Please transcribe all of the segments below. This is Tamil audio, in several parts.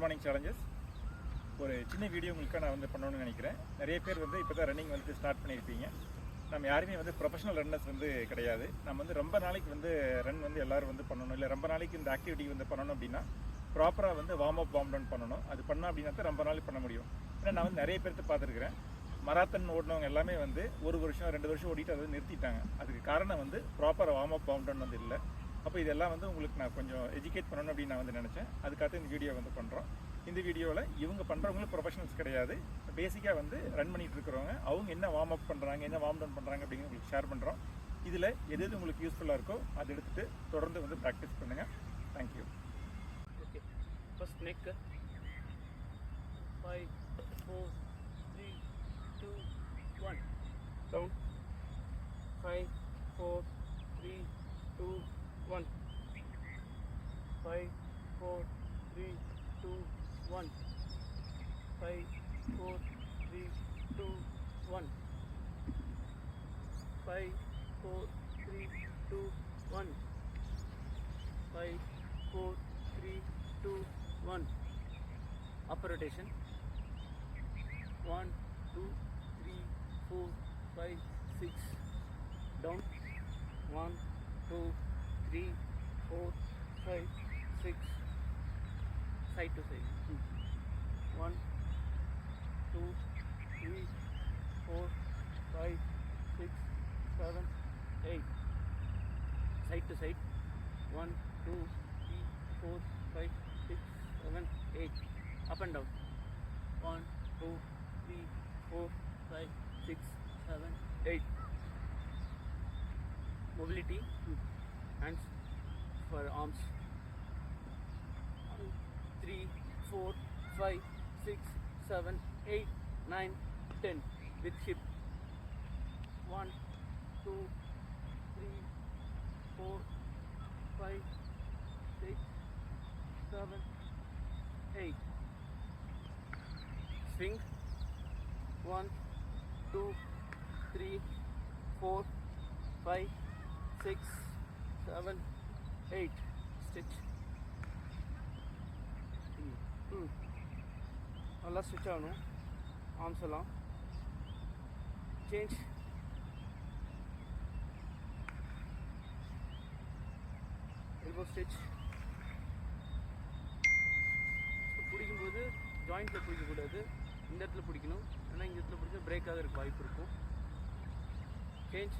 மார்னிங் சேலஞ்சஸ் ஒரு சின்ன வீடியோ உங்களுக்கு நான் வந்து பண்ணணும்னு நினைக்கிறேன். நிறைய பேர் வந்து இப்போ தான் ரன்னிங் வந்து ஸ்டார்ட் பண்ணியிருப்பீங்க. நம்ம யாருமே வந்து ப்ரொஃபஷனல் ரன்னர்ஸ் வந்து கிடையாது. நம்ம வந்து ரொம்ப நாளைக்கு வந்து ரன் வந்து எல்லோரும் வந்து பண்ணணும், இல்லை ரொம்ப நாளைக்கு இந்த ஆக்டிவிட்டி வந்து பண்ணணும் அப்படின்னா ப்ராப்பராக வந்து வார்ம் அப் வார்ம் டவுன் பண்ணணும். அது பண்ணோம் அப்படின்னா தான் ரொம்ப நாளைக்கு பண்ண முடியும். ஏன்னா நான் வந்து நிறைய பேர்த்து பார்த்துருக்குறேன். மராத்தன் ஓடினவங்க எல்லாமே வந்து 1 வருஷம் 2 வருஷம் ஓடிட்டு அதை நிறுத்திட்டாங்க. அதுக்கு காரணம் வந்து proper warm up warm down வந்து இல்லை. அப்போ இதெல்லாம் வந்து உங்களுக்கு நான் கொஞ்சம் எஜுகேட் பண்ணணும் அப்படின்னு நான் வந்து நினச்சேன். அதுக்காக இந்த வீடியோ வந்து பண்ணுறோம். இந்த வீடியோவில் இவங்க பண்ணுறவங்களும் ப்ரொஃபஷனல்ஸ் கிடையாது. பேசிக்காக வந்து ரன் பண்ணிகிட்டு இருக்கிறவங்க அவங்க என்ன வார்ம் அப் பண்ணுறாங்க, என்ன வார்ம் டவுன் பண்ணுறாங்க அப்படிங்கிறது உங்களுக்கு ஷேர் பண்ணுறோம். இதில் எது எது உங்களுக்கு யூஸ்ஃபுல்லாக இருக்கோ அதை எடுத்துகிட்டு தொடர்ந்து வந்து ப்ராக்டிஸ் பண்ணுங்கள். Thank you. Okay, first neck 5 4 3 2 1 down 5 4 3 2 1 5 4 3 2 1 5 4 3 2 1 5 4 3 2 1 5 4 3 2 1 upper rotation 1 2 3 4 5 6 down 1 2 3 4 5 6 side to side 1 2 3 4 5 6 7 8 side to side 1 2 3 4 5 6 7 8 up and down 1 2 3 4 5 6 7 8 mobility hands for arms 3 4 5 6 7 8 9 10 with hip 1 2 3 4 5 6 7 8 swing 1 2 3 4 5 6 7 8 stitch நல்லா ஸ்டிச் ஆகணும். ஆர்ம்ஸ் எல்லாம் சேஞ்ச் எல்போ ஸ்டிச் பிடிக்கும்போது ஜாயிண்ட்டில் பிடிக்கக்கூடாது, இந்த இடத்துல பிடிக்கணும். ஏன்னா இந்த இடத்துல பிடிச்சா பிரேக் ஆகிறதுக்கு வாய்ப்பு இருக்கும். Change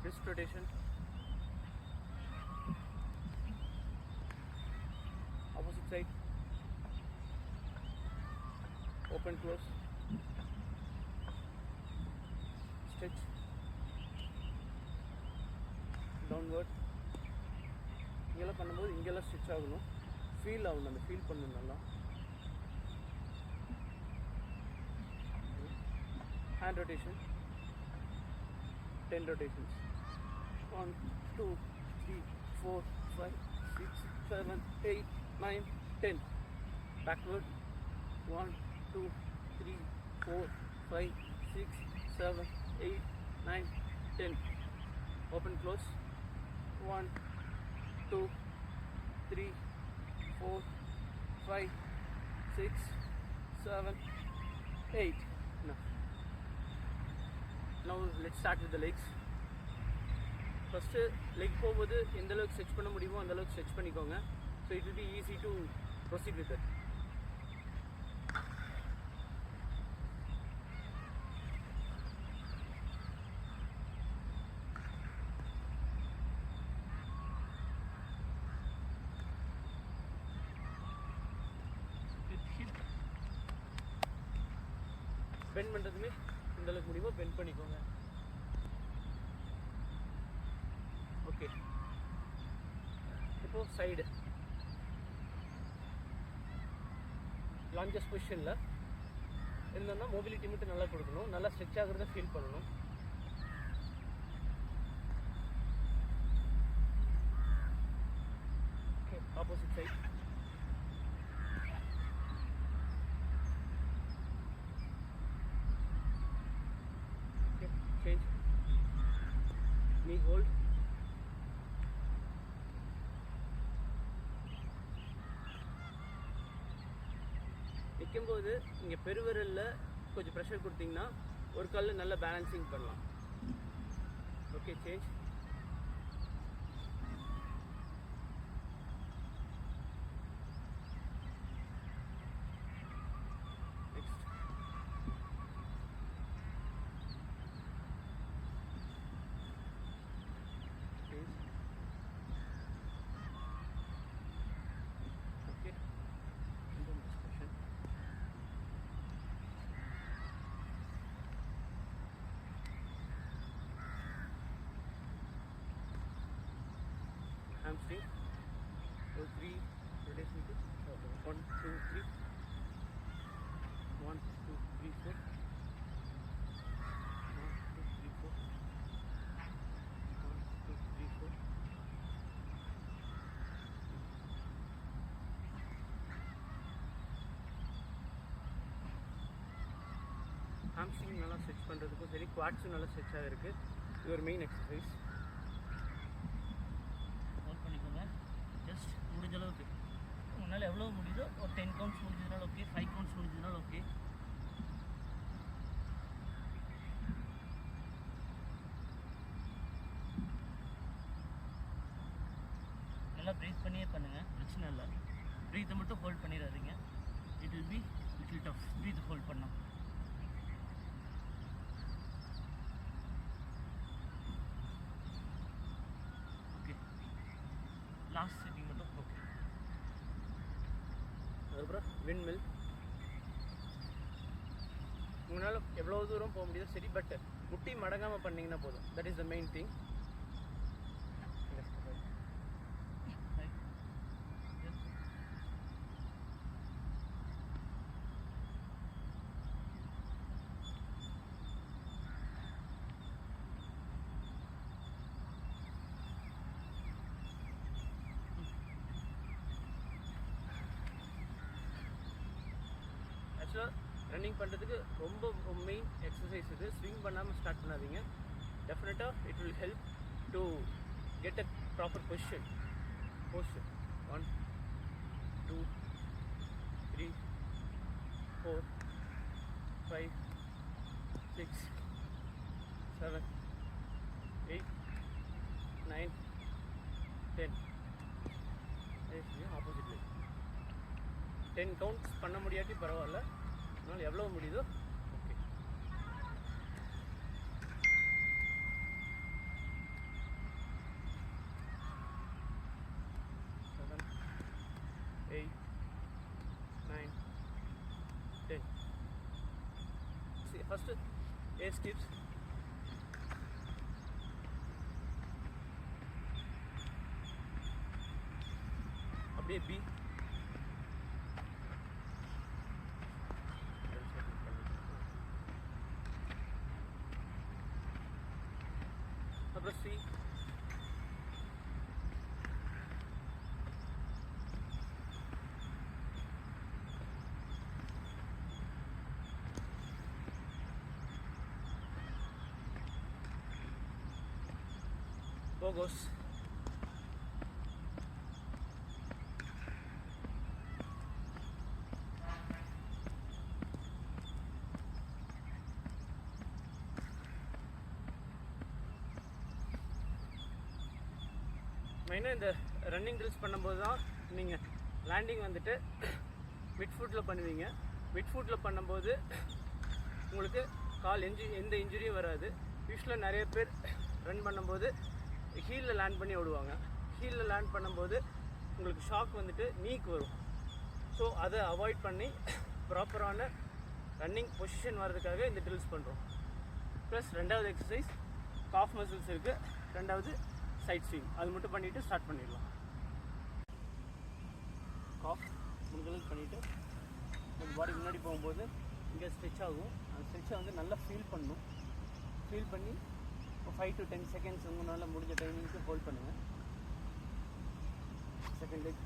wrist rotation opposite side open close stitch downward இங்கெல்லாம் பண்ணும்போது இங்கெல்லாம் ஸ்டிச் ஆகணும், ஃபீல் ஆகணும், அந்த ஃபீல் பண்ணணும் நல்லா. hand rotation 10 rotations 1 2 3 4 5 6 7 8 9 10 backward 1 2 3 4 5 6 7 8 9 10 open close 1 2 3 4 5 6 7 8 now let's start with the legs. First leg போகும்போது எந்த அளவுக்கு ஸ்ட்ரெச் பண்ண முடியுமோ அந்த அளவுக்கு ஸ்ட்ரெச் பண்ணிக்கோங்க. So it will be easy to proceed with it. Bend பண்ணுறதுமே எந்த அளவுக்கு முடியுமோ பெண்ட் பண்ணிக்கோங்க. ஓகே, இப்போ சைடு லாஞ்சஸ் பொசிஷனில் இருந்தோம்னா மொபிலிட்டி மட்டும் நல்லா கொடுக்கணும், நல்லா ஸ்ட்ரெச் ஆகிறத ஃபீல் பண்ணணும். Okay, opposite side okay, change knee hold வைக்கும்போது இங்கே பெருவிரலில் கொஞ்சம் ப்ரெஷர் கொடுத்தீங்கன்னா ஒரு காலில் நல்ல பேலன்சிங் பண்ணலாம். Okay, change. Hamstring. So 3 rotation. 1, 2, 3. 1, 2, 3, 4. 1, 2, 3, 4. 1, 2, 3, 4. Hamstring நல்லா ஸ்ட்ரெச் பண்ணுறதுக்கும் சரி, குவாட்ஸும் நல்லா ஸ்ட்ரெச் ஆகிருக்கு. இது ஒரு மெயின் எக்ஸசைஸ். முடிஞ்ச அளவுக்கு உங்களால் எவ்வளோ முடியுதோ ஒரு 10 கவுண்ட்ஸ் முடிஞ்சதுனால ஓகே, 5 கவுண்ட்ஸ் முடிஞ்சதுனால ஓகே. நல்லா ப்ரீத் பண்ணியே பண்ணுங்கள், பிரச்சனை இல்லை. ப்ரீத்தை மட்டும் ஹோல்ட் பண்ணிடாதீங்க. It will be little tough breath hold பண்ணோம். ஓகே, லாஸ்ட் செட்டிங் மட்டும் ஓகே. அதுக்கப்புறம் விண்மில். உங்களால் எவ்வளோ தூரம் போக முடியுதோ சரி, பட் முட்டி மடங்காமல் பண்ணிங்கன்னா போதும். That is the main thing. ஆக்சுவலாக ரன்னிங் பண்ணுறதுக்கு ரொம்ப மெயின் எக்ஸசைஸ் இது. ஸ்விங் பண்ணாமல் ஸ்டார்ட் பண்ணாதீங்க. டெஃபினட்டாக it will help to get a proper position. 1, 2, 3, 4, 5, 6, 7, 8, 9, 10. Opposite like 10 counts பண்ண முடியாட்டி பரவாயில்ல, அதனால் எவ்வளோ முடியுதோ ஓகே. 7, 8, 9, 10. First A steps. அப்படியே B. அப்புறம் C. Pogos. மெயினாக இந்த ரன்னிங் ட்ரில்ஸ் பண்ணும்போது தான் நீங்கள் லேண்டிங் வந்துட்டு மிட் ஃபுட்டில் பண்ணுவீங்க. மிட் ஃபுட்டில் பண்ணும்போது உங்களுக்கு கால் எந்த இன்ஜுரியும் வராது. யூஸ்வலாக நிறைய பேர் ரன் பண்ணும்போது ஹீலில் லேண்ட் பண்ணி விடுவாங்க. ஹீலில் லேண்ட் பண்ணும்போது உங்களுக்கு ஷாக் வந்துட்டு நீக்கு வரும். ஸோ அதை அவாய்ட் பண்ணி ப்ராப்பரான ரன்னிங் பொசிஷன் வர்றதுக்காக இந்த ட்ரில்ஸ் பண்ணுறோம். ப்ளஸ் ரெண்டாவது எக்ஸசைஸ் காஃப் மசில்ஸ் இருக்குது. ரெண்டாவது சைட் ஸ்விங். அது மட்டும் பண்ணிவிட்டு ஸ்டார்ட் பண்ணிடலாம். காஃப் முடிஞ்சளவுக்கு பண்ணிவிட்டு நம்ம பாடி முன்னாடி போகும்போது இங்கே ஸ்ட்ரெச் ஆகும். அந்த ஸ்ட்ரெச்சை வந்து நல்லா ஃபீல் பண்ணணும். ஃபீல் பண்ணி 5 to 10 செகண்ட்ஸ் உங்களால் முடிஞ்ச டைமிங்க்கு ஹோல்ட் பண்ணுங்கள். Second leg